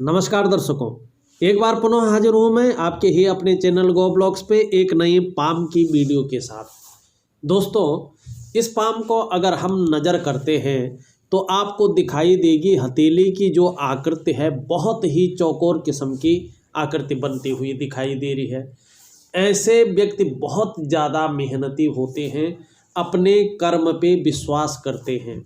नमस्कार दर्शकों, एक बार पुनः हाजिर हूँ मैं आपके ही अपने चैनल गो ब्लॉग्स पे एक नई पाम की वीडियो के साथ। दोस्तों, इस पाम को अगर हम नज़र करते हैं तो आपको दिखाई देगी हथेली की जो आकृति है बहुत ही चौकोर किस्म की आकृति बनती हुई दिखाई दे रही है। ऐसे व्यक्ति बहुत ज़्यादा मेहनती होते हैं, अपने कर्म पे विश्वास करते हैं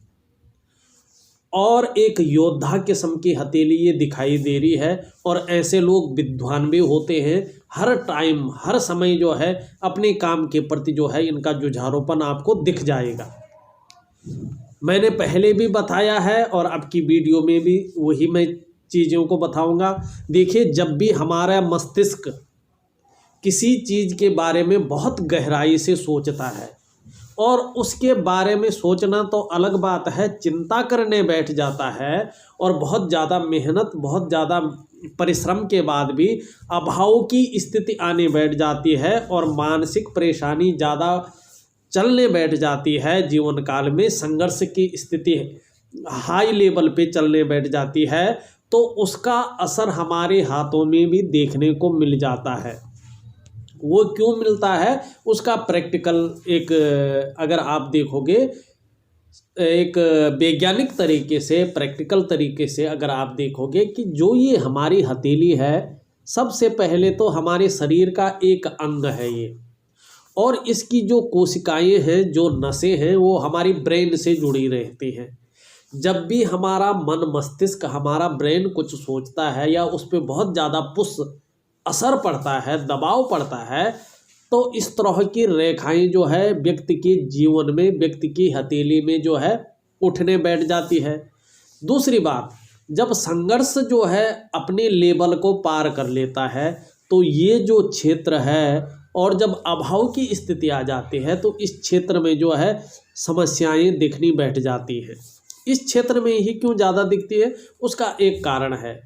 और एक योद्धा किस्म की हथेली ये दिखाई दे रही है। और ऐसे लोग विद्वान भी होते हैं, हर टाइम हर समय जो है अपने काम के प्रति जो है इनका जुझारूपन आपको दिख जाएगा। मैंने पहले भी बताया है और अब की वीडियो में भी वही मैं चीज़ों को बताऊंगा। देखिए, जब भी हमारा मस्तिष्क किसी चीज़ के बारे में बहुत गहराई से सोचता है और उसके बारे में सोचना तो अलग बात है, चिंता करने बैठ जाता है और बहुत ज़्यादा मेहनत बहुत ज़्यादा परिश्रम के बाद भी अभाव की स्थिति आने बैठ जाती है और मानसिक परेशानी ज़्यादा चलने बैठ जाती है। जीवन काल में संघर्ष की स्थिति हाई लेवल पे चलने बैठ जाती है तो उसका असर हमारे हाथों में भी देखने को मिल जाता है। वो क्यों मिलता है उसका प्रैक्टिकल एक अगर आप देखोगे एक वैज्ञानिक तरीके से प्रैक्टिकल तरीके से अगर आप देखोगे कि जो ये हमारी हथेली है सबसे पहले तो हमारे शरीर का एक अंग है ये, और इसकी जो कोशिकाएं हैं जो नसें हैं वो हमारी ब्रेन से जुड़ी रहती हैं। जब भी हमारा मन मस्तिष्क हमारा ब्रेन कुछ सोचता है या उस पर बहुत ज़्यादा पुश असर पड़ता है, दबाव पड़ता है, तो इस तरह की रेखाएं जो है व्यक्ति के जीवन में व्यक्ति की हथेली में जो है उठने बैठ जाती है। दूसरी बात, जब संघर्ष जो है अपने लेवल को पार कर लेता है तो ये जो क्षेत्र है और जब अभाव की स्थिति आ जाती है तो इस क्षेत्र में जो है समस्याएं दिखनी बैठ जाती हैं। इस क्षेत्र में ही क्यों ज़्यादा दिखती है उसका एक कारण है,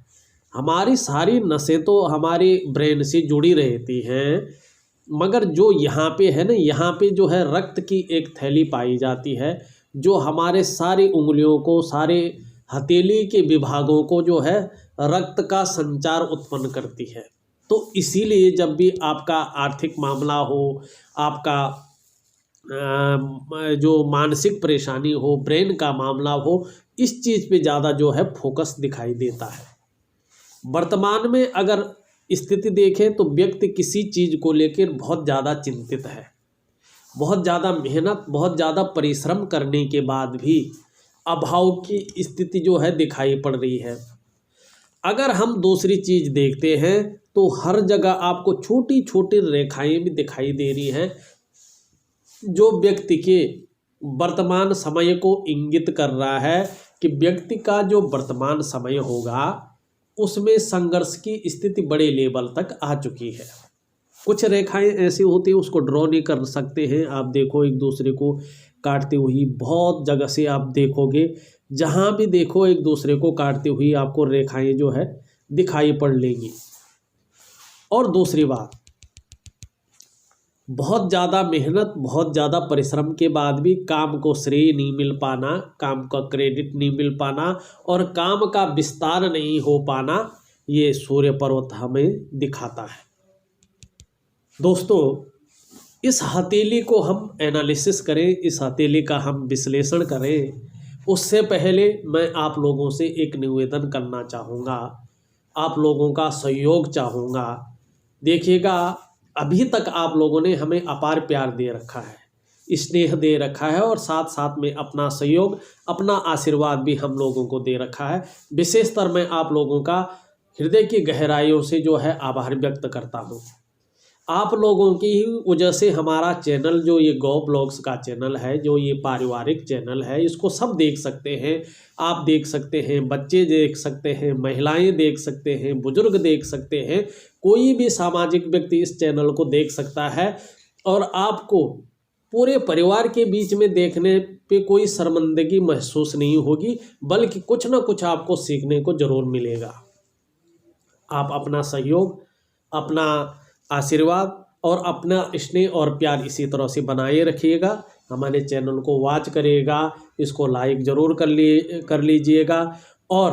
हमारी सारी नसें तो हमारी ब्रेन से जुड़ी रहती हैं, मगर जो यहाँ पे है ना, यहाँ पे जो है रक्त की एक थैली पाई जाती है जो हमारे सारी उंगलियों को सारे हथेली के विभागों को जो है रक्त का संचार उत्पन्न करती है। तो इसीलिए जब भी आपका आर्थिक मामला हो, आपका जो मानसिक परेशानी हो, ब्रेन का मामला हो, इस चीज़ पे ज़्यादा जो है फोकस दिखाई देता है। वर्तमान में अगर स्थिति देखें तो व्यक्ति किसी चीज़ को लेकर बहुत ज़्यादा चिंतित है, बहुत ज़्यादा मेहनत बहुत ज़्यादा परिश्रम करने के बाद भी अभाव की स्थिति जो है दिखाई पड़ रही है। अगर हम दूसरी चीज़ देखते हैं तो हर जगह आपको छोटी छोटी रेखाएं भी दिखाई दे रही हैं जो व्यक्ति के वर्तमान समय को इंगित कर रहा है कि व्यक्ति का जो वर्तमान समय होगा उसमें संघर्ष की स्थिति बड़े लेवल तक आ चुकी है। कुछ रेखाएं ऐसी होती हैं उसको ड्रॉ नहीं कर सकते हैं। आप देखो एक दूसरे को काटती हुई बहुत जगह से आप देखोगे, जहां भी देखो एक दूसरे को काटती हुई आपको रेखाएं जो है दिखाई पड़ लेंगी। और दूसरी बात, बहुत ज़्यादा मेहनत बहुत ज़्यादा परिश्रम के बाद भी काम को श्रेय नहीं मिल पाना, काम का क्रेडिट नहीं मिल पाना और काम का विस्तार नहीं हो पाना, ये सूर्य पर्वत हमें दिखाता है। दोस्तों, इस हथेली को हम एनालिसिस करें, इस हथेली का हम विश्लेषण करें, उससे पहले मैं आप लोगों से एक निवेदन करना चाहूँगा, आप लोगों का सहयोग चाहूँगा। देखिएगा, अभी तक आप लोगों ने हमें अपार प्यार दे रखा है, स्नेह दे रखा है और साथ साथ में अपना सहयोग अपना आशीर्वाद भी हम लोगों को दे रखा है। विशेषतर मैं आप लोगों का हृदय की गहराइयों से जो है आभार व्यक्त करता हूँ। आप लोगों की ही वजह से हमारा चैनल जो ये गो ब्लॉग्स का चैनल है, जो ये पारिवारिक चैनल है, इसको सब देख सकते हैं। आप देख सकते हैं, बच्चे देख सकते हैं, महिलाएं देख सकते हैं, बुजुर्ग देख सकते हैं, कोई भी सामाजिक व्यक्ति इस चैनल को देख सकता है और आपको पूरे परिवार के बीच में देखने पे कोई शर्मिंदगी महसूस नहीं होगी, बल्कि कुछ ना कुछ आपको सीखने को ज़रूर मिलेगा। आप अपना सहयोग, अपना आशीर्वाद और अपना स्नेह और प्यार इसी तरह से बनाए रखिएगा। हमारे चैनल को वॉच करिएगा, इसको लाइक ज़रूर कर लीजिएगा और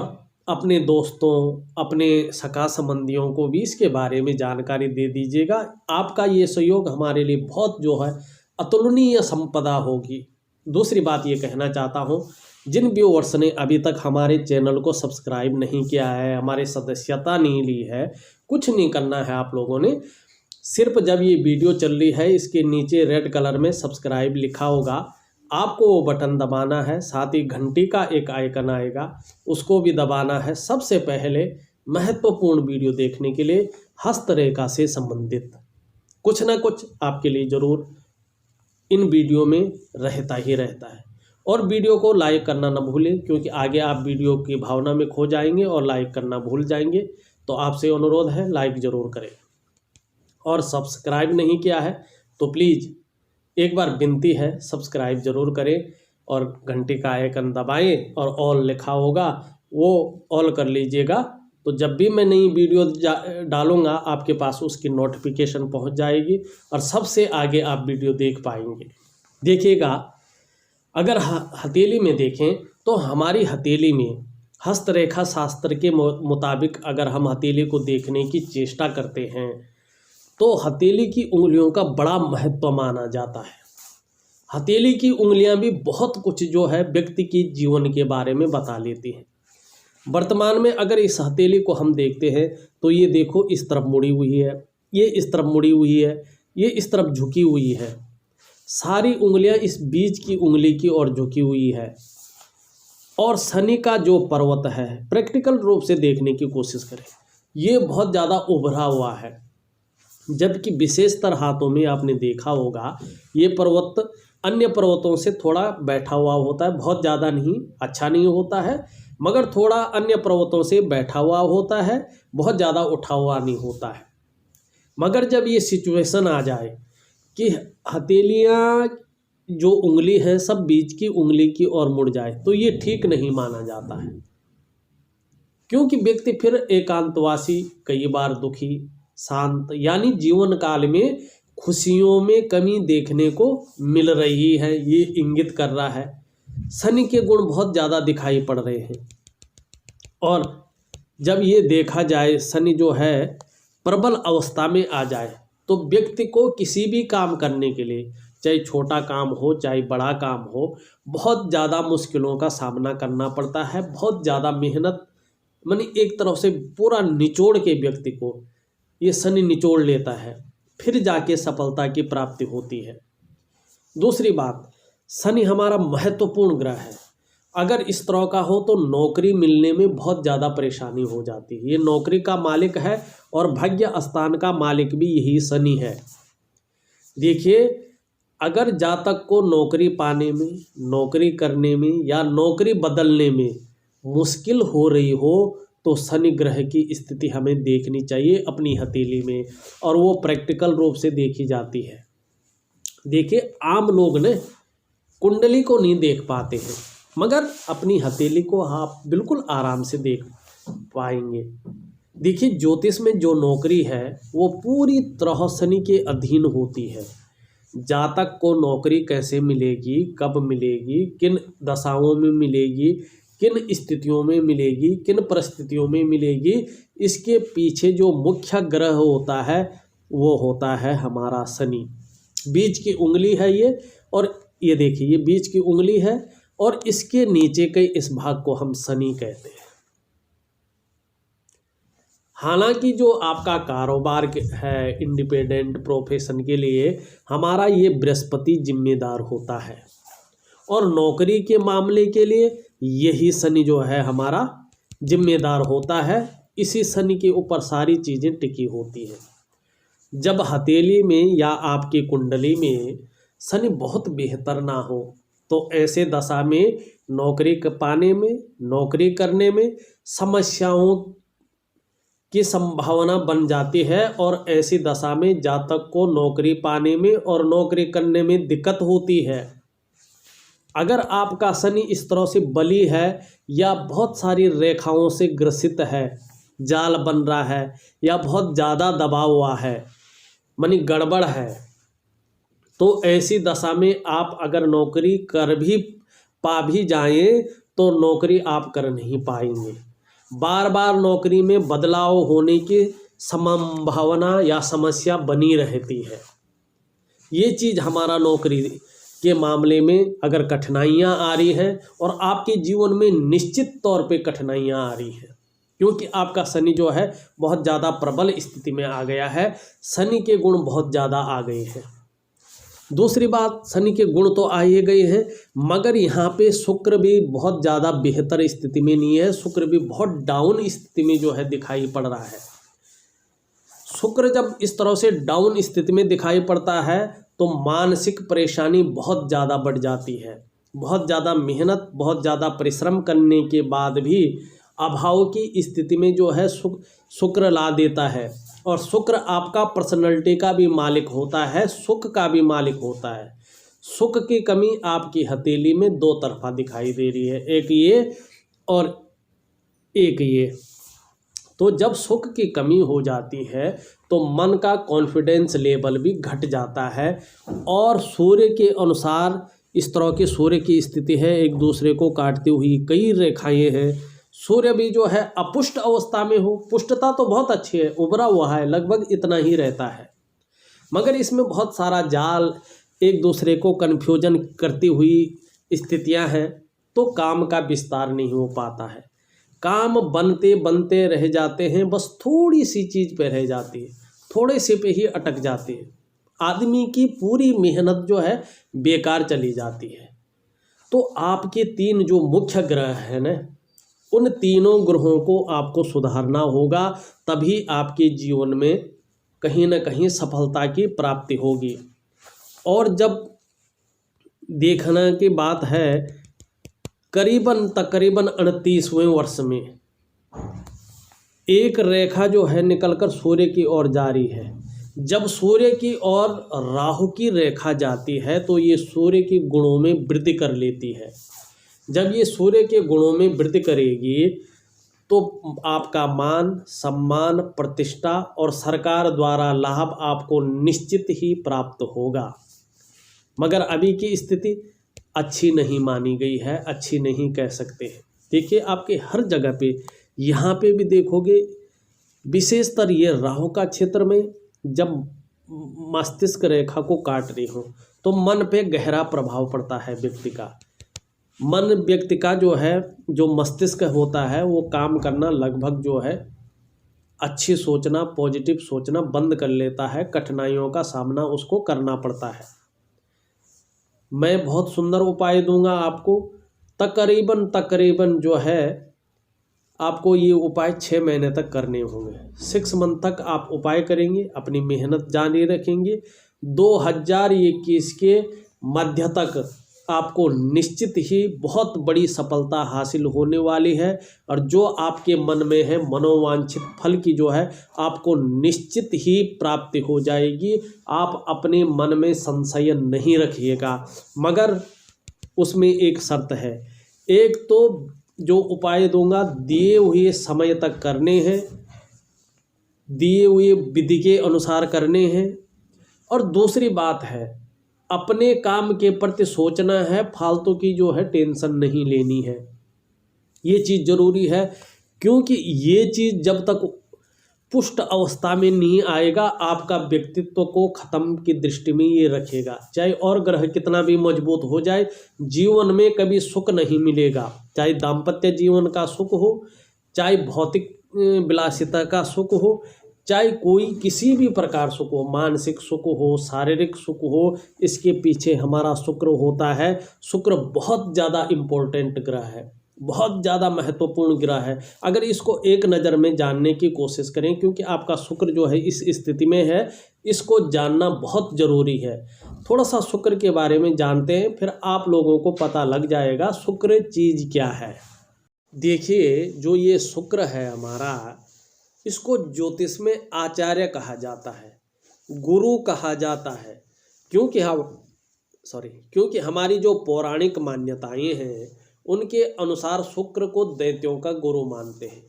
अपने दोस्तों, अपने सगा संबंधियों को भी इसके बारे में जानकारी दे दीजिएगा। आपका ये सहयोग हमारे लिए बहुत जो है अतुलनीय संपदा होगी। दूसरी बात ये कहना चाहता हूँ, जिन व्यूअर्स ने अभी तक हमारे चैनल को सब्सक्राइब नहीं किया है, हमारे सदस्यता नहीं ली है, कुछ नहीं करना है आप लोगों ने। सिर्फ जब ये वीडियो चल रही है इसके नीचे रेड कलर में सब्सक्राइब लिखा होगा, आपको वो बटन दबाना है। साथ ही घंटी का एक आइकन आएगा, उसको भी दबाना है। सबसे पहले महत्वपूर्ण वीडियो देखने के लिए हस्तरेखा से संबंधित कुछ ना कुछ आपके लिए ज़रूर इन वीडियो में रहता ही रहता है। और वीडियो को लाइक करना ना भूलें, क्योंकि आगे आप वीडियो की भावना में खो जाएंगे और लाइक करना भूल जाएंगे। तो आपसे अनुरोध है, लाइक ज़रूर करें। और सब्सक्राइब नहीं किया है तो प्लीज़ एक बार विनती है, सब्सक्राइब ज़रूर करें और घंटे का आइकन दबाएं और ऑल लिखा होगा वो ऑल कर लीजिएगा। तो जब भी मैं नई वीडियो डालूंगा आपके पास उसकी नोटिफिकेशन पहुंच जाएगी और सबसे आगे आप वीडियो देख पाएंगे। देखिएगा, अगर हथेली में देखें तो हमारी हथेली में हस्तरेखा शास्त्र के मुताबिक अगर हम हथेली को देखने की चेष्टा करते हैं तो हथेली की उंगलियों का बड़ा महत्व माना जाता है। हथेली की उंगलियां भी बहुत कुछ जो है व्यक्ति की जीवन के बारे में बता लेती हैं। वर्तमान में अगर इस हथेली को हम देखते हैं तो ये देखो इस तरफ मुड़ी हुई है, ये इस तरफ मुड़ी हुई है, ये इस तरफ झुकी हुई है। सारी उंगलियां इस बीच की उंगली की ओर झुकी हुई है। और शनि का जो पर्वत है, प्रैक्टिकल रूप से देखने की कोशिश करें, ये बहुत ज़्यादा उभरा हुआ है। जबकि विशेषतर हाथों में आपने देखा होगा ये पर्वत अन्य पर्वतों से थोड़ा बैठा हुआ होता है, बहुत ज़्यादा नहीं, अच्छा नहीं होता है, मगर थोड़ा अन्य पर्वतों से बैठा हुआ होता है, बहुत ज़्यादा उठा हुआ नहीं होता है। मगर जब ये सिचुएशन आ जाए कि हथेलियाँ जो उंगली है सब बीच की उंगली की ओर मुड़ जाए तो ये ठीक नहीं माना जाता है, क्योंकि व्यक्ति फिर एकांतवासी, कई बार दुखी, शांत, यानी जीवन काल में खुशियों में कमी देखने को मिल रही है, ये इंगित कर रहा है। शनि के गुण बहुत ज़्यादा दिखाई पड़ रहे हैं। और जब ये देखा जाए शनि जो है प्रबल अवस्था में आ जाए तो व्यक्ति को किसी भी काम करने के लिए, चाहे छोटा काम हो चाहे बड़ा काम हो, बहुत ज़्यादा मुश्किलों का सामना करना पड़ता है। बहुत ज़्यादा मेहनत, मानी एक तरफ से पूरा निचोड़ के व्यक्ति को ये शनि निचोड़ लेता है, फिर जाके सफलता की प्राप्ति होती है। दूसरी बात, शनि हमारा महत्वपूर्ण ग्रह है। अगर इस तरह का हो तो नौकरी मिलने में बहुत ज़्यादा परेशानी हो जाती है। ये नौकरी का मालिक है और भाग्य स्थान का मालिक भी यही शनि है। देखिए, अगर जातक को नौकरी पाने में, नौकरी करने में या नौकरी बदलने में मुश्किल हो रही हो तो शनि ग्रह की स्थिति हमें देखनी चाहिए अपनी हथेली में, और वो प्रैक्टिकल रूप से देखी जाती है। देखिए, आम लोग ने कुंडली को नहीं देख पाते हैं, मगर अपनी हथेली को आप बिल्कुल आराम से देख पाएंगे। देखिए, ज्योतिष में जो नौकरी है वो पूरी तरह शनि के अधीन होती है। जातक को नौकरी कैसे मिलेगी, कब मिलेगी, किन दशाओं में मिलेगी, किन स्थितियों में मिलेगी, किन परिस्थितियों में मिलेगी, इसके पीछे जो मुख्य ग्रह होता है वो होता है हमारा शनि। बीच की उंगली है ये, और ये देखिए ये बीच की उंगली है और इसके नीचे के इस भाग को हम शनि कहते हैं। हालांकि जो आपका कारोबार है, इंडिपेंडेंट प्रोफेशन के लिए हमारा ये बृहस्पति जिम्मेदार होता है, और नौकरी के मामले के लिए यही शनि जो है हमारा जिम्मेदार होता है। इसी शनि के ऊपर सारी चीज़ें टिकी होती हैं। जब हथेली में या आपकी कुंडली में शनि बहुत बेहतर ना हो तो ऐसे दशा में नौकरी पाने में, नौकरी करने में समस्याओं की संभावना बन जाती है, और ऐसी दशा में जातक को नौकरी पाने में और नौकरी करने में दिक्कत होती है। अगर आपका शनि इस तरह से बली है या बहुत सारी रेखाओं से ग्रसित है, जाल बन रहा है या बहुत ज़्यादा दबा हुआ है, मानी गड़बड़ है, तो ऐसी दशा में आप अगर नौकरी कर भी पा भी जाएं तो नौकरी आप कर नहीं पाएंगे। बार बार नौकरी में बदलाव होने की संभावना या समस्या बनी रहती है। ये चीज़ हमारा नौकरी के मामले में अगर कठिनाइयाँ आ रही हैं और आपके जीवन में निश्चित तौर पे कठिनाइयाँ आ रही हैं, क्योंकि आपका शनि जो है बहुत ज़्यादा प्रबल स्थिति में आ गया है, शनि के गुण बहुत ज़्यादा आ गए हैं। दूसरी बात, शनि के गुण तो आ ही गए हैं, मगर यहाँ पे शुक्र भी बहुत ज़्यादा बेहतर स्थिति में नहीं है, शुक्र भी बहुत डाउन स्थिति में जो है दिखाई पड़ रहा है। शुक्र जब इस तरह से डाउन स्थिति में दिखाई पड़ता है तो मानसिक परेशानी बहुत ज़्यादा बढ़ जाती है। बहुत ज़्यादा मेहनत, बहुत ज़्यादा परिश्रम करने के बाद भी अभाव की स्थिति में जो है शुक्र ला देता है। और शुक्र आपका पर्सनैलिटी का भी मालिक होता है, सुख का भी मालिक होता है। सुख की कमी आपकी हथेली में दो तरफा दिखाई दे रही है, एक ये और एक ये। तो जब सुख की कमी हो जाती है तो मन का कॉन्फिडेंस लेवल भी घट जाता है। और सूर्य के अनुसार इस तरह की सूर्य की स्थिति है, एक दूसरे को काटती हुई कई रेखाएं हैं। सूर्य भी जो है अपुष्ट अवस्था में हो, पुष्टता तो बहुत अच्छी है, उभरा हुआ है, लगभग इतना ही रहता है, मगर इसमें बहुत सारा जाल, एक दूसरे को कन्फ्यूजन करती हुई स्थितियां हैं, तो काम का विस्तार नहीं हो पाता है। काम बनते बनते रह जाते हैं, बस थोड़ी सी चीज़ पे रह जाती है, थोड़े से पे ही अटक जाते हैं। आदमी की पूरी मेहनत जो है बेकार चली जाती है। तो आपके तीन जो मुख्य ग्रह हैं ना, उन तीनों ग्रहों को आपको सुधारना होगा, तभी आपके जीवन में कहीं ना कहीं सफलता की प्राप्ति होगी। और जब देखने की बात है, करीबन तकरीबन 38वें वर्ष में एक रेखा जो है निकलकर सूर्य की ओर जा रही है। जब सूर्य की ओर राहु की रेखा जाती है तो ये सूर्य के गुणों में वृद्धि कर लेती है। जब ये सूर्य के गुणों में वृद्धि करेगी तो आपका मान, सम्मान, प्रतिष्ठा और सरकार द्वारा लाभ आपको निश्चित ही प्राप्त होगा। मगर अभी की स्थिति अच्छी नहीं मानी गई है, अच्छी नहीं कह सकते हैं। देखिए आपके हर जगह पे, यहाँ पे भी देखोगे, विशेषतर ये राहु का क्षेत्र में जब मस्तिष्क रेखा को काट रही हो तो मन पे गहरा प्रभाव पड़ता है व्यक्ति का। मन व्यक्ति का जो है, जो मस्तिष्क होता है, वो काम करना लगभग जो है अच्छी सोचना, पॉजिटिव सोचना बंद कर लेता है। कठिनाइयों का सामना उसको करना पड़ता है। मैं बहुत सुंदर उपाय दूंगा आपको, तकरीबन जो है आपको ये उपाय 6 महीने तक करने होंगे। 6 मंथ तक आप उपाय करेंगे, अपनी मेहनत जारी रखेंगे। 2021 के मध्य तक आपको निश्चित ही बहुत बड़ी सफलता हासिल होने वाली है। और जो आपके मन में है, मनोवांछित फल की जो है आपको निश्चित ही प्राप्ति हो जाएगी। आप अपने मन में संशय नहीं रखिएगा, मगर उसमें एक शर्त है। एक तो जो उपाय दूंगा दिए हुए समय तक करने हैं, दिए हुए विधि के अनुसार करने हैं। और दूसरी बात है, अपने काम के प्रति सोचना है, फालतू की जो है टेंशन नहीं लेनी है। ये चीज़ ज़रूरी है, क्योंकि ये चीज़ जब तक पुष्ट अवस्था में नहीं आएगा, आपका व्यक्तित्व को ख़त्म की दृष्टि में ये रखेगा। चाहे और ग्रह कितना भी मजबूत हो जाए, जीवन में कभी सुख नहीं मिलेगा। चाहे दाम्पत्य जीवन का सुख हो, चाहे भौतिक विलासिता का सुख हो, चाहे कोई किसी भी प्रकार सुख हो, मानसिक सुख हो, शारीरिक सुख हो, इसके पीछे हमारा शुक्र होता है। शुक्र बहुत ज़्यादा इम्पोर्टेंट ग्रह है, बहुत ज़्यादा महत्वपूर्ण ग्रह है। अगर इसको एक नज़र में जानने की कोशिश करें, क्योंकि आपका शुक्र जो है इस स्थिति में है, इसको जानना बहुत ज़रूरी है। थोड़ा सा शुक्र के बारे में जानते हैं, फिर आप लोगों को पता लग जाएगा शुक्र चीज़ क्या है। देखिए, जो ये शुक्र है हमारा, इसको ज्योतिष में आचार्य कहा जाता है, गुरु कहा जाता है। क्योंकि हमारी जो पौराणिक मान्यताएं हैं, उनके अनुसार शुक्र को दैत्यों का गुरु मानते हैं।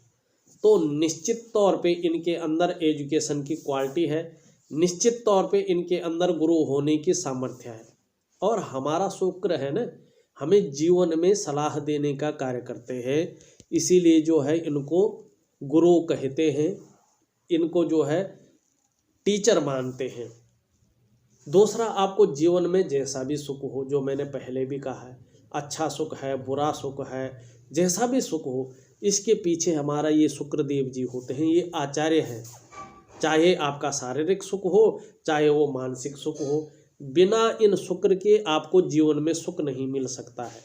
तो निश्चित तौर पे इनके अंदर एजुकेशन की क्वालिटी है, निश्चित तौर पे इनके अंदर गुरु होने की सामर्थ्य है। और हमारा शुक्र है ना, हमें जीवन में सलाह देने का कार्य करते हैं। इसीलिए जो है इनको गुरु कहते हैं, इनको जो है टीचर मानते हैं। दूसरा, आपको जीवन में जैसा भी सुख हो, जो मैंने पहले भी कहा है, अच्छा सुख है, बुरा सुख है, जैसा भी सुख हो, इसके पीछे हमारा ये शुक्रदेव जी होते हैं, ये आचार्य हैं। चाहे आपका शारीरिक सुख हो, चाहे वो मानसिक सुख हो, बिना इन शुक्र के आपको जीवन में सुख नहीं मिल सकता है।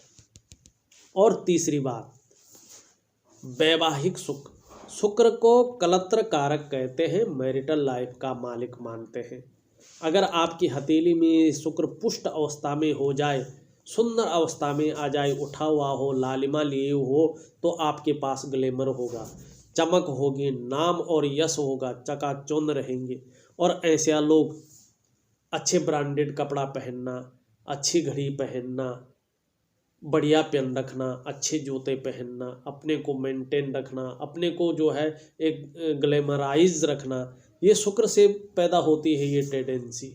और तीसरी बात, वैवाहिक सुख। शुक्र को कलत्र कारक कहते हैं, मैरिटल लाइफ का मालिक मानते हैं। अगर आपकी हथेली में शुक्र पुष्ट अवस्था में हो जाए, सुंदर अवस्था में आ जाए, उठा हुआ हो, लालिमा लिए हो, तो आपके पास ग्लैमर होगा, चमक होगी, नाम और यश होगा, चकाचौंध रहेंगे। और ऐसे लोग अच्छे ब्रांडेड कपड़ा पहनना, अच्छी घड़ी पहनना, बढ़िया पेन रखना, अच्छे जूते पहनना, अपने को मेंटेन रखना, अपने को जो है एक ग्लैमराइज रखना, ये शुक्र से पैदा होती है ये टेंडेंसी,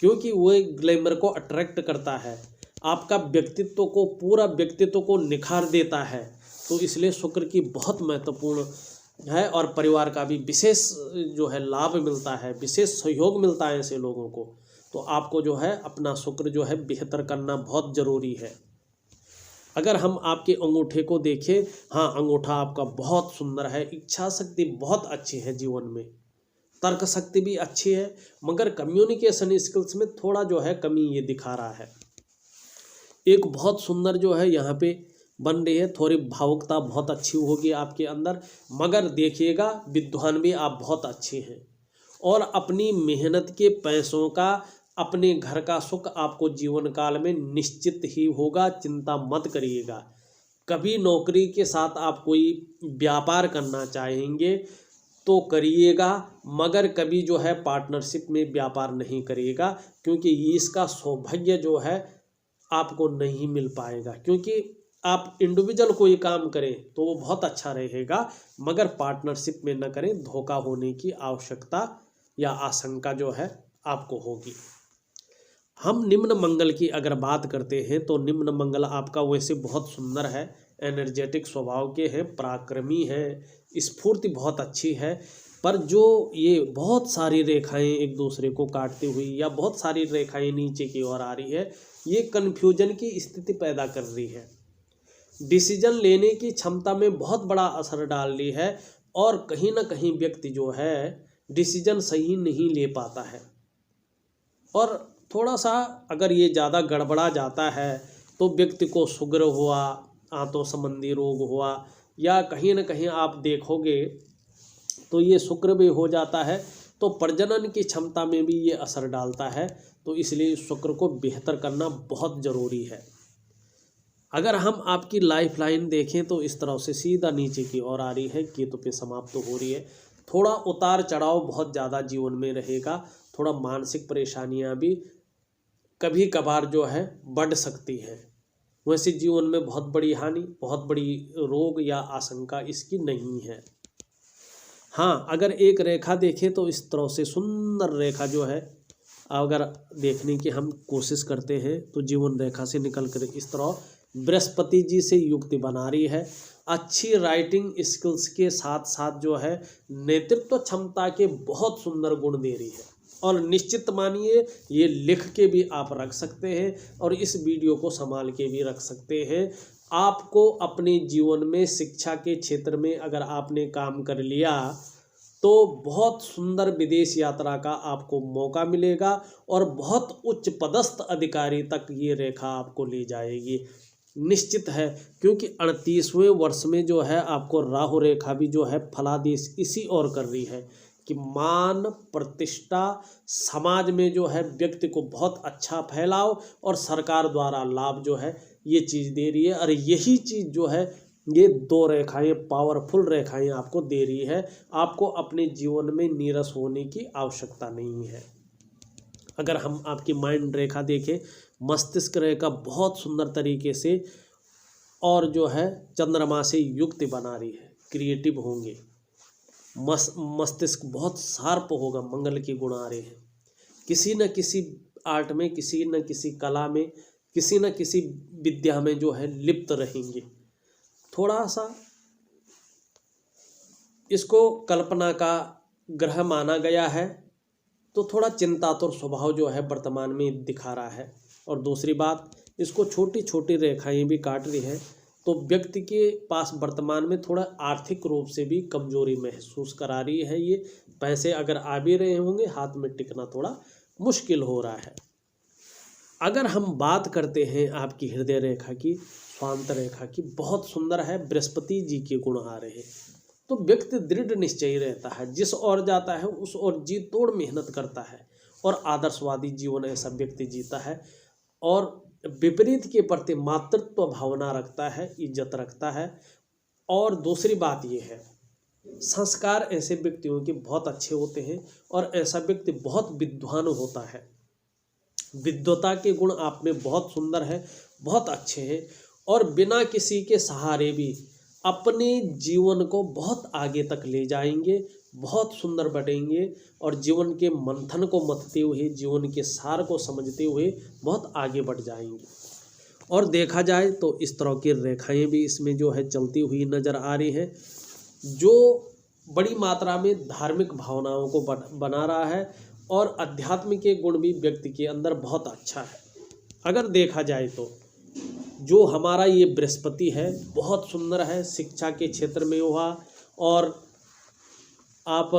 क्योंकि वो एक ग्लैमर को अट्रैक्ट करता है, आपका व्यक्तित्व को, पूरा व्यक्तित्व को निखार देता है। तो इसलिए शुक्र की बहुत महत्वपूर्ण है, और परिवार का भी विशेष जो है लाभ मिलता है, विशेष सहयोग मिलता है ऐसे लोगों को। तो आपको जो है अपना शुक्र जो है बेहतर करना बहुत ज़रूरी है। अगर हम आपके अंगूठे को देखें, हाँ, अंगूठा आपका बहुत सुंदर है, इच्छा शक्ति बहुत अच्छी है जीवन में, तर्क शक्ति भी अच्छी है, मगर कम्युनिकेशन स्किल्स में थोड़ा जो है कमी ये दिखा रहा है। एक बहुत सुंदर जो है यहाँ पे बन रही है, थोड़ी भावुकता बहुत अच्छी होगी आपके अंदर, मगर देखिएगा विद्वान भी आप बहुत अच्छे हैं, और अपनी मेहनत के पैसों का, अपने घर का सुख आपको जीवन काल में निश्चित ही होगा, चिंता मत करिएगा। कभी नौकरी के साथ आप कोई व्यापार करना चाहेंगे तो करिएगा, मगर कभी जो है पार्टनरशिप में व्यापार नहीं करिएगा, क्योंकि इसका सौभाग्य जो है आपको नहीं मिल पाएगा। क्योंकि आप इंडिविजुअल कोई काम करें तो वो बहुत अच्छा रहेगा, मगर पार्टनरशिप में न करें, धोखा होने की आवश्यकता या आशंका जो है आपको होगी। हम निम्न मंगल की अगर बात करते हैं तो निम्न मंगल आपका वैसे बहुत सुंदर है, एनर्जेटिक स्वभाव के हैं, पराक्रमी हैं, स्फूर्ति बहुत अच्छी है, पर जो ये बहुत सारी रेखाएं एक दूसरे को काटती हुई या बहुत सारी रेखाएं नीचे की ओर आ रही है, ये कन्फ्यूजन की स्थिति पैदा कर रही है, डिसीजन लेने की क्षमता में बहुत बड़ा असर डाल रही है, और कहीं ना कहीं व्यक्ति जो है डिसीजन सही नहीं ले पाता है। और थोड़ा सा अगर ये ज़्यादा गड़बड़ा जाता है तो व्यक्ति को शुगर हुआ, आंतों संबंधी रोग हुआ, या कहीं ना कहीं आप देखोगे तो ये शुक्र भी हो जाता है, तो प्रजनन की क्षमता में भी ये असर डालता है। तो इसलिए शुक्र को बेहतर करना बहुत ज़रूरी है। अगर हम आपकी लाइफ लाइन देखें तो इस तरह से सीधा नीचे की ओर आ रही है, केतु पे समाप्त हो रही है, थोड़ा उतार चढ़ाव बहुत ज़्यादा जीवन में रहेगा, थोड़ा मानसिक परेशानियां भी कभी कभार जो है बढ़ सकती है। वैसे जीवन में बहुत बड़ी हानि, बहुत बड़ी रोग या आशंका इसकी नहीं है। हाँ, अगर एक रेखा देखें तो इस तरह से सुंदर रेखा जो है, अगर देखने की हम कोशिश करते हैं तो जीवन रेखा से निकल कर इस तरह बृहस्पति जी से युक्ति बना रही है। अच्छी राइटिंग स्किल्स के साथ साथ जो है नेतृत्व क्षमता के बहुत सुंदर गुण दे रही है, और निश्चित मानिए ये लिख के भी आप रख सकते हैं और इस वीडियो को संभाल के भी रख सकते हैं। आपको अपने जीवन में शिक्षा के क्षेत्र में अगर आपने काम कर लिया तो बहुत सुंदर विदेश यात्रा का आपको मौका मिलेगा, और बहुत उच्च पदस्थ अधिकारी तक ये रेखा आपको ले जाएगी, निश्चित है। क्योंकि 38वें वर्ष में जो है आपको राहु रेखा भी जो है फलादेश इसी ओर कर रही है कि मान प्रतिष्ठा समाज में जो है व्यक्ति को बहुत अच्छा फैलाव, और सरकार द्वारा लाभ जो है ये चीज़ दे रही है। और यही चीज़ जो है ये दो रेखाएं, पावरफुल रेखाएं आपको दे रही है। आपको अपने जीवन में नीरस होने की आवश्यकता नहीं है। अगर हम आपकी माइंड रेखा देखें, मस्तिष्क रेखा बहुत सुंदर तरीके से और जो है चंद्रमा से युक्ति बना रही है, क्रिएटिव होंगे, मस्तिष्क बहुत शार्प होगा, मंगल के गुण आ रहे हैं, किसी न किसी आर्ट में, किसी न किसी कला में, किसी न किसी विद्या में जो है लिप्त रहेंगे। थोड़ा सा इसको कल्पना का ग्रह माना गया है, तो थोड़ा चिंतातुर स्वभाव जो है वर्तमान में दिखा रहा है। और दूसरी बात, इसको छोटी छोटी रेखाएं भी काट रही है, तो व्यक्ति के पास वर्तमान में थोड़ा आर्थिक रूप से भी कमजोरी महसूस करा रही है। ये पैसे अगर आ भी रहे होंगे, हाथ में टिकना थोड़ा मुश्किल हो रहा है। अगर हम बात करते हैं आपकी हृदय रेखा की, स्वांत रेखा की, बहुत सुंदर है, बृहस्पति जी के गुण आ रहे हैं। तो व्यक्ति दृढ़ निश्चयी रहता है, जिस ओर जाता है उस ओर जी तोड़ मेहनत करता है और आदर्शवादी जीवन ऐसा व्यक्ति जीता है। और विपरीत के प्रति मातृत्व भावना रखता है, इज्जत रखता है। और दूसरी बात ये है, संस्कार ऐसे व्यक्तियों के बहुत अच्छे होते हैं और ऐसा व्यक्ति बहुत विद्वान होता है। विद्वता के गुण आप में बहुत सुंदर है, बहुत अच्छे हैं और बिना किसी के सहारे भी अपने जीवन को बहुत आगे तक ले जाएंगे, बहुत सुंदर बढ़ेंगे और जीवन के मंथन को मतते हुए, जीवन के सार को समझते हुए बहुत आगे बढ़ जाएंगे। और देखा जाए तो इस तरह की रेखाएं भी इसमें जो है चलती हुई नज़र आ रही है, जो बड़ी मात्रा में धार्मिक भावनाओं को बना रहा है और अध्यात्म के गुण भी व्यक्ति के अंदर बहुत अच्छा है। अगर देखा जाए तो जो हमारा ये बृहस्पति है बहुत सुंदर है, शिक्षा के क्षेत्र में हुआ और आप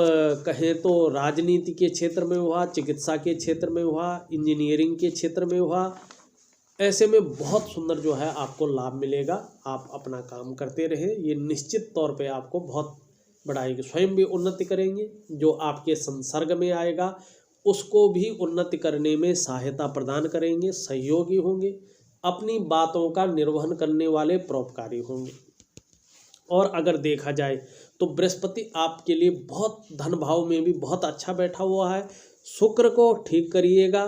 कहें तो राजनीति के क्षेत्र में हुआ, चिकित्सा के क्षेत्र में हुआ, इंजीनियरिंग के क्षेत्र में हुआ। ऐसे में बहुत सुंदर जो है आपको लाभ मिलेगा। आप अपना काम करते रहे, ये निश्चित तौर पे आपको बहुत बढ़ाएगी। स्वयं भी उन्नति करेंगे, जो आपके संसर्ग में आएगा उसको भी उन्नति करने में सहायता प्रदान करेंगे, सहयोगी होंगे, अपनी बातों का निर्वहन करने वाले परोपकारी होंगे। और अगर देखा जाए तो बृहस्पति आपके लिए बहुत धन भाव में भी बहुत अच्छा बैठा हुआ है। शुक्र को ठीक करिएगा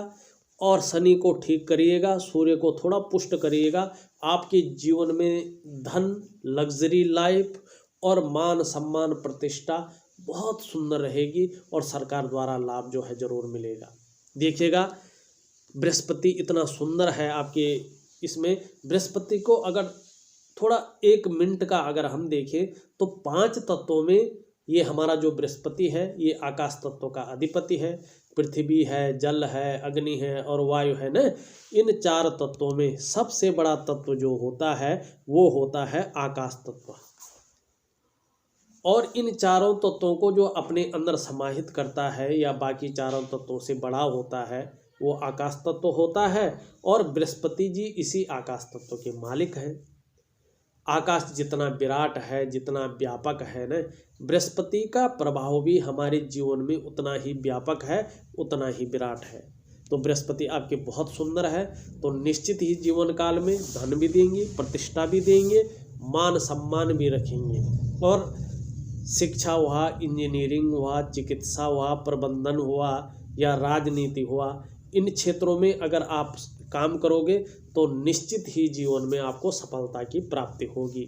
और शनि को ठीक करिएगा, सूर्य को थोड़ा पुष्ट करिएगा। आपके जीवन में धन, लग्जरी लाइफ और मान सम्मान प्रतिष्ठा बहुत सुंदर रहेगी और सरकार द्वारा लाभ जो है जरूर मिलेगा। देखिएगा बृहस्पति इतना सुंदर है आपके, इसमें बृहस्पति को अगर थोड़ा 1 मिनट का अगर हम देखें तो 5 तत्वों में ये हमारा जो बृहस्पति है ये आकाश तत्व का अधिपति है। पृथ्वी है, जल है, अग्नि है और वायु है ना। इन 4 तत्वों में सबसे बड़ा तत्व जो होता है वो होता है आकाश तत्व। और इन चारों तत्वों को जो अपने अंदर समाहित करता है या बाकी चारों तत्वों से बड़ा होता है वो आकाश तत्व होता है। और बृहस्पति जी इसी आकाश तत्व के मालिक हैं। आकाश जितना विराट है, जितना व्यापक है ना, बृहस्पति का प्रभाव भी हमारे जीवन में उतना ही व्यापक है, उतना ही विराट है। तो बृहस्पति आपके बहुत सुंदर है, तो निश्चित ही जीवन काल में धन भी देंगे, प्रतिष्ठा भी देंगे, मान सम्मान भी रखेंगे। और शिक्षा हुआ, इंजीनियरिंग हुआ, चिकित्सा हुआ, प्रबंधन हुआ या राजनीति हुआ, इन क्षेत्रों में अगर आप काम करोगे तो निश्चित ही जीवन में आपको सफलता की प्राप्ति होगी।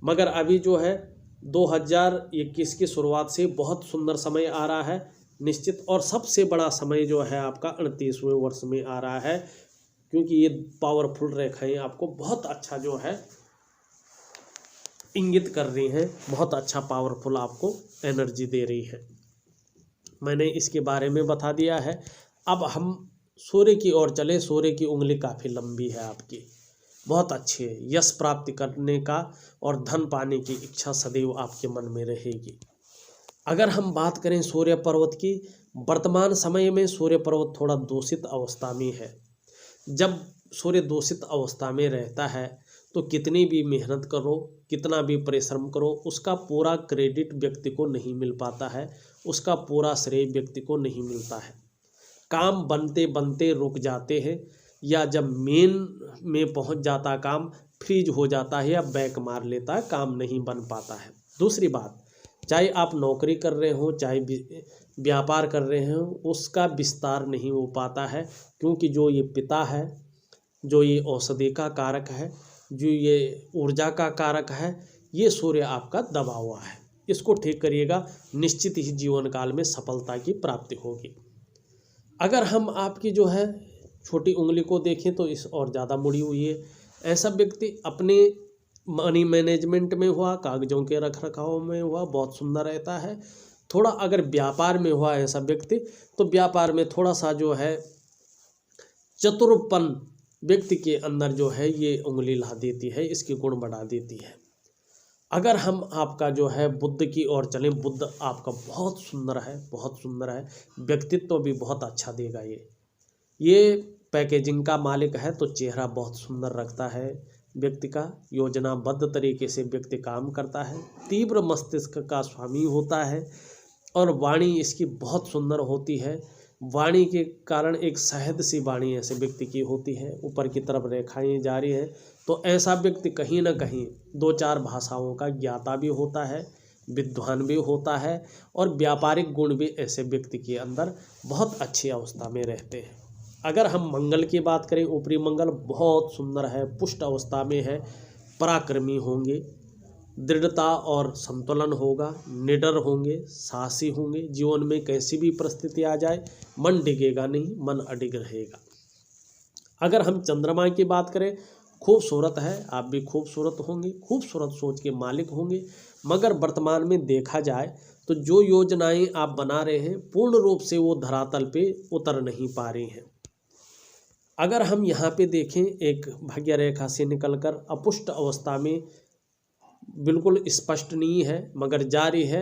मगर अभी जो है 2021 की शुरुआत से बहुत सुंदर समय आ रहा है निश्चित, और सबसे बड़ा समय जो है आपका 38वें वर्ष में आ रहा है, क्योंकि ये पावरफुल रेखाएं आपको बहुत अच्छा जो है इंगित कर रही हैं, बहुत अच्छा पावरफुल आपको एनर्जी दे रही है। मैंने इसके बारे में बता दिया है। अब हम सूर्य की ओर चले। सूर्य की उंगली काफ़ी लंबी है आपकी, बहुत अच्छी है। यश प्राप्ति करने का और धन पाने की इच्छा सदैव आपके मन में रहेगी। अगर हम बात करें सूर्य पर्वत की, वर्तमान समय में सूर्य पर्वत थोड़ा दूषित अवस्था में है। जब सूर्य दूषित अवस्था में रहता है तो कितनी भी मेहनत करो, कितना भी परिश्रम करो, उसका पूरा क्रेडिट व्यक्ति को नहीं मिल पाता है, उसका पूरा श्रेय व्यक्ति को नहीं मिलता है। काम बनते बनते रुक जाते हैं, या जब मेन में पहुंच जाता काम फ्रीज हो जाता है या बैक मार लेता है, काम नहीं बन पाता है। दूसरी बात, चाहे आप नौकरी कर रहे हो, चाहे व्यापार कर रहे हो, उसका विस्तार नहीं हो पाता है, क्योंकि जो ये पिता है, जो ये औषधि का कारक है, जो ये ऊर्जा का कारक है, ये सूर्य आपका दबा हुआ है। इसको ठीक करिएगा, निश्चित ही जीवन काल में सफलता की प्राप्ति होगी। अगर हम आपकी जो है छोटी उंगली को देखें तो इस और ज़्यादा मुड़ी हुई है। ऐसा व्यक्ति अपने मनी मैनेजमेंट में हुआ, कागजों के रख रखाव में हुआ, बहुत सुंदर रहता है। थोड़ा अगर व्यापार में हुआ ऐसा व्यक्ति, तो व्यापार में थोड़ा सा जो है चतुरपन व्यक्ति के अंदर जो है ये उंगली ला देती है, इसकी गुण बढ़ा देती है। अगर हम आपका जो है बुद्ध की ओर चलें, बुद्ध आपका बहुत सुंदर है, बहुत सुंदर है, व्यक्तित्व भी बहुत अच्छा देगा। ये पैकेजिंग का मालिक है तो चेहरा बहुत सुंदर रखता है व्यक्ति का, योजनाबद्ध तरीके से व्यक्ति काम करता है, तीव्र मस्तिष्क का स्वामी होता है और वाणी इसकी बहुत सुंदर होती है। वाणी के कारण एक शहद सी वाणी ऐसे व्यक्ति की होती है, ऊपर की तरफ रेखाएं जारी हैं, तो ऐसा व्यक्ति कहीं ना कहीं 2-4 भाषाओं का ज्ञाता भी होता है, विद्वान भी होता है और व्यापारिक गुण भी ऐसे व्यक्ति के अंदर बहुत अच्छी अवस्था में रहते हैं। अगर हम मंगल की बात करें, ऊपरी मंगल बहुत सुंदर है, पुष्ट अवस्था में है, पराक्रमी होंगे, दृढ़ता और संतुलन होगा, निडर होंगे, साहसी होंगे, जीवन में कैसी भी परिस्थिति आ जाए मन डिगेगा नहीं, मन अडिग रहेगा। अगर हम चंद्रमा की बात करें, खूबसूरत है, आप भी खूबसूरत होंगे, खूबसूरत सोच के मालिक होंगे, मगर वर्तमान में देखा जाए तो जो योजनाएं आप बना रहे हैं पूर्ण रूप से वो धरातल पे उतर नहीं पा रही हैं। अगर हम यहाँ पे देखें, एक भाग्य रेखा से निकलकर अपुष्ट अवस्था में बिल्कुल स्पष्ट नहीं है मगर जारी है।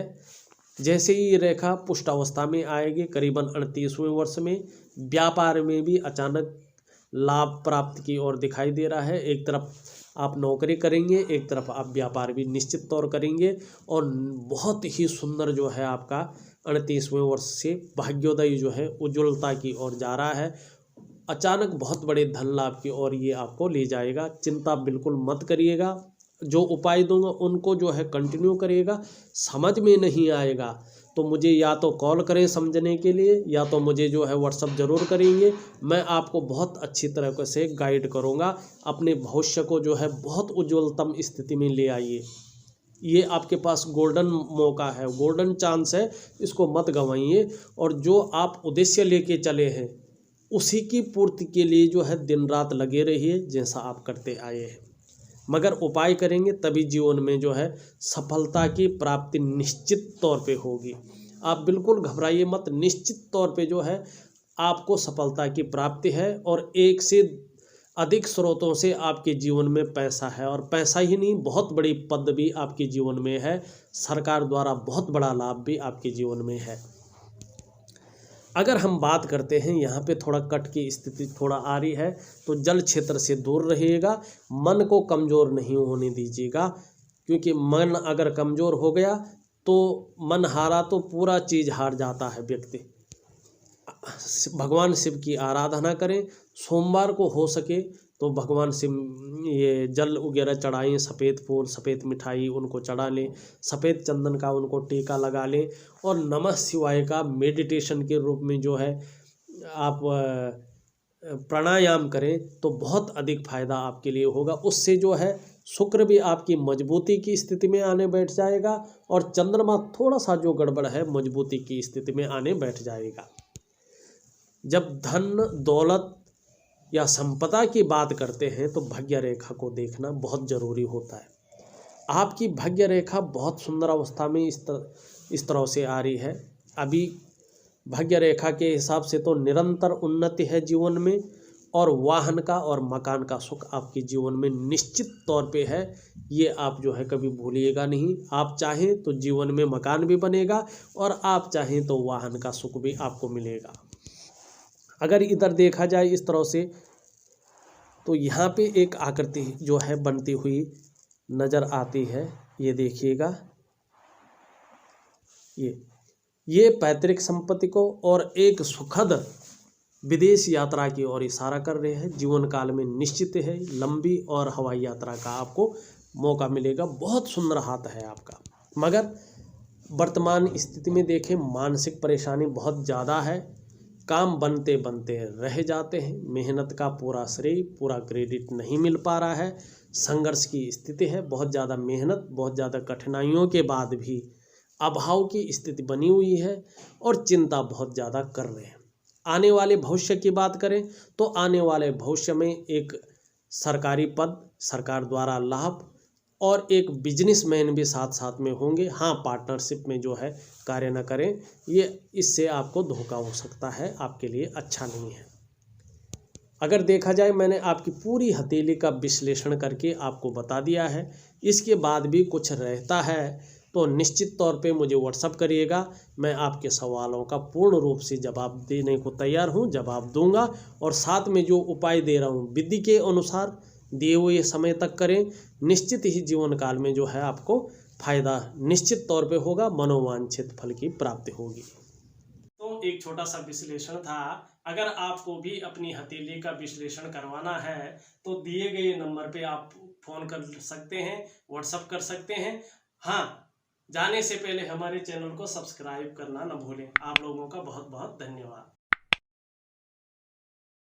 जैसे ही ये रेखा पुष्ट अवस्था में आएगी करीबन 38वें वर्ष में, व्यापार में भी अचानक लाभ प्राप्ति की ओर दिखाई दे रहा है। एक तरफ आप नौकरी करेंगे, एक तरफ आप व्यापार भी निश्चित तौर करेंगे और बहुत ही सुंदर जो है आपका 38वें वर्ष से भाग्योदय जो है उज्ज्वलता की ओर जा रहा है। अचानक बहुत बड़े धन लाभ की ओर ये आपको ले जाएगा। चिंता बिल्कुल मत करिएगा, जो उपाय दूंगा उनको जो है कंटिन्यू करिएगा। समझ में नहीं आएगा तो मुझे या तो कॉल करें समझने के लिए, या तो मुझे जो है व्हाट्सअप ज़रूर करेंगे। मैं आपको बहुत अच्छी तरह से गाइड करूंगा। अपने भविष्य को जो है बहुत उज्ज्वलतम स्थिति में ले आइए। ये आपके पास गोल्डन मौका है, गोल्डन चांस है, इसको मत गंवाइए। और जो आप उद्देश्य लेके चले हैं उसी की पूर्ति के लिए जो है दिन रात लगे रहिए, जैसा आप करते आए हैं। मगर उपाय करेंगे तभी जीवन में जो है सफलता की प्राप्ति निश्चित तौर पे होगी। आप बिल्कुल घबराइए मत, निश्चित तौर पे जो है आपको सफलता की प्राप्ति है। और एक से अधिक स्रोतों से आपके जीवन में पैसा है, और पैसा ही नहीं, बहुत बड़ी पद भी आपके जीवन में है, सरकार द्वारा बहुत बड़ा लाभ भी आपके जीवन में है। अगर हम बात करते हैं, यहाँ पे थोड़ा कट की स्थिति थोड़ा आ रही है, तो जल क्षेत्र से दूर रहिएगा, मन को कमज़ोर नहीं होने दीजिएगा, क्योंकि मन अगर कमज़ोर हो गया तो मन हारा तो पूरा चीज़ हार जाता है व्यक्ति। भगवान शिव की आराधना करें, सोमवार को हो सके तो भगवान शिव ये जल वगैरह चढ़ाएं, सफ़ेद फूल सफ़ेद मिठाई उनको चढ़ा लें, सफ़ेद चंदन का उनको टीका लगा लें, और नमः शिवाय का मेडिटेशन के रूप में जो है आप प्राणायाम करें तो बहुत अधिक फायदा आपके लिए होगा। उससे जो है शुक्र भी आपकी मजबूती की स्थिति में आने बैठ जाएगा, और चंद्रमा थोड़ा सा जो गड़बड़ है मजबूती की स्थिति में आने बैठ जाएगा। जब धन दौलत या संपदा की बात करते हैं तो भाग्य रेखा को देखना बहुत ज़रूरी होता है। आपकी भाग्य रेखा बहुत सुंदर अवस्था में इस तरह से आ रही है। अभी भाग्य रेखा के हिसाब से तो निरंतर उन्नति है जीवन में, और वाहन का और मकान का सुख आपके जीवन में निश्चित तौर पे है। ये आप जो है कभी भूलिएगा नहीं। आप चाहें तो जीवन में मकान भी बनेगा, और आप चाहें तो वाहन का सुख भी आपको मिलेगा। अगर इधर देखा जाए इस तरह से, तो यहाँ पे एक आकृति जो है बनती हुई नज़र आती है। ये देखिएगा, ये पैतृक संपत्ति को और एक सुखद विदेश यात्रा की ओर इशारा कर रहे हैं। जीवन काल में निश्चित है लंबी और हवाई यात्रा का आपको मौका मिलेगा। बहुत सुंदर हाथ है आपका, मगर वर्तमान स्थिति में देखें मानसिक परेशानी बहुत ज़्यादा है। काम बनते बनते रह जाते हैं, मेहनत का पूरा श्रेय पूरा क्रेडिट नहीं मिल पा रहा है, संघर्ष की स्थिति है, बहुत ज़्यादा मेहनत बहुत ज़्यादा कठिनाइयों के बाद भी अभाव की स्थिति बनी हुई है, और चिंता बहुत ज़्यादा कर रहे हैं। आने वाले भविष्य की बात करें तो आने वाले भविष्य में एक सरकारी पद, सरकार द्वारा लाभ, और एक बिजनेसमैन भी साथ साथ में होंगे। हाँ, पार्टनरशिप में जो है कार्य न करें, ये इससे आपको धोखा हो सकता है, आपके लिए अच्छा नहीं है। अगर देखा जाए, मैंने आपकी पूरी हथेली का विश्लेषण करके आपको बता दिया है। इसके बाद भी कुछ रहता है तो निश्चित तौर पे मुझे व्हाट्सअप करिएगा। मैं आपके सवालों का पूर्ण रूप से जवाब देने को तैयार हूँ, जवाब दूंगा। और साथ में जो उपाय दे रहा हूँ विधि के अनुसार दिए हुए समय तक करें। निश्चित ही जीवन काल में जो है आपको फायदा निश्चित तौर पे होगा, मनोवांछित फल की प्राप्ति होगी। तो एक छोटा सा विश्लेषण था। अगर आपको भी अपनी हथेली का विश्लेषण करवाना है तो दिए गए नंबर पे आप फ़ोन कर सकते हैं, व्हाट्सअप कर सकते हैं। हाँ, जाने से पहले हमारे चैनल को सब्सक्राइब करना न भूलें। आप लोगों का बहुत बहुत धन्यवाद।